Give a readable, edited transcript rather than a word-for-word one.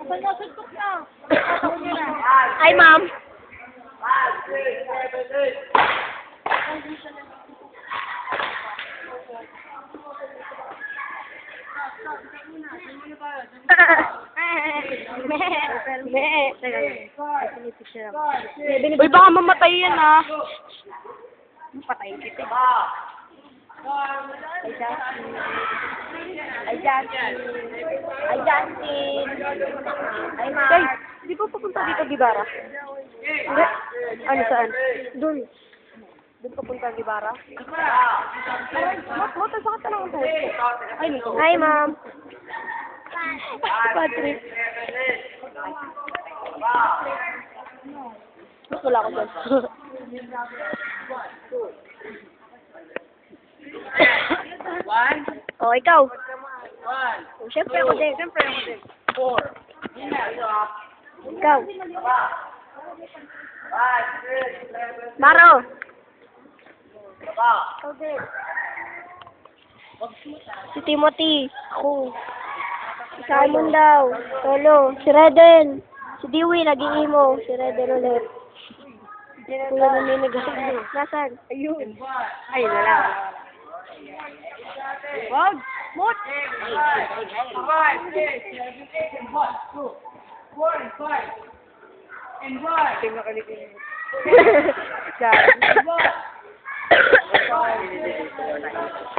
Panasuntok na. Ay, ma'am. Uy, baka mamatay yan, ah. Patayin kita. Ay, Justin. Ay, Mark. Guys, di ba papunta dito, Gibara? Hindi. Ano, saan? Doon. Doon papunta, Gibara? Motor, sakit ka lang ang tuhod ko. Ay, nito. Hi, ma'am. Patrick. Mas wala ko dyan. Oh, ikaw. Oh, siyempre ako din. Ikaw. Maro. Ikaw din. Si Timothy. Ako. Si Simon daw. Solo. Si Reden. Si Dewey, nag-iimo. Si Reden ulit. Kung naninig ako. Nasaan? Ayun. Ayun, wala. Wag! Mot! 5, 6, 7, 8, 1, 2, 4, 5, and 1. Tingnan ka nito. Sorry. 1.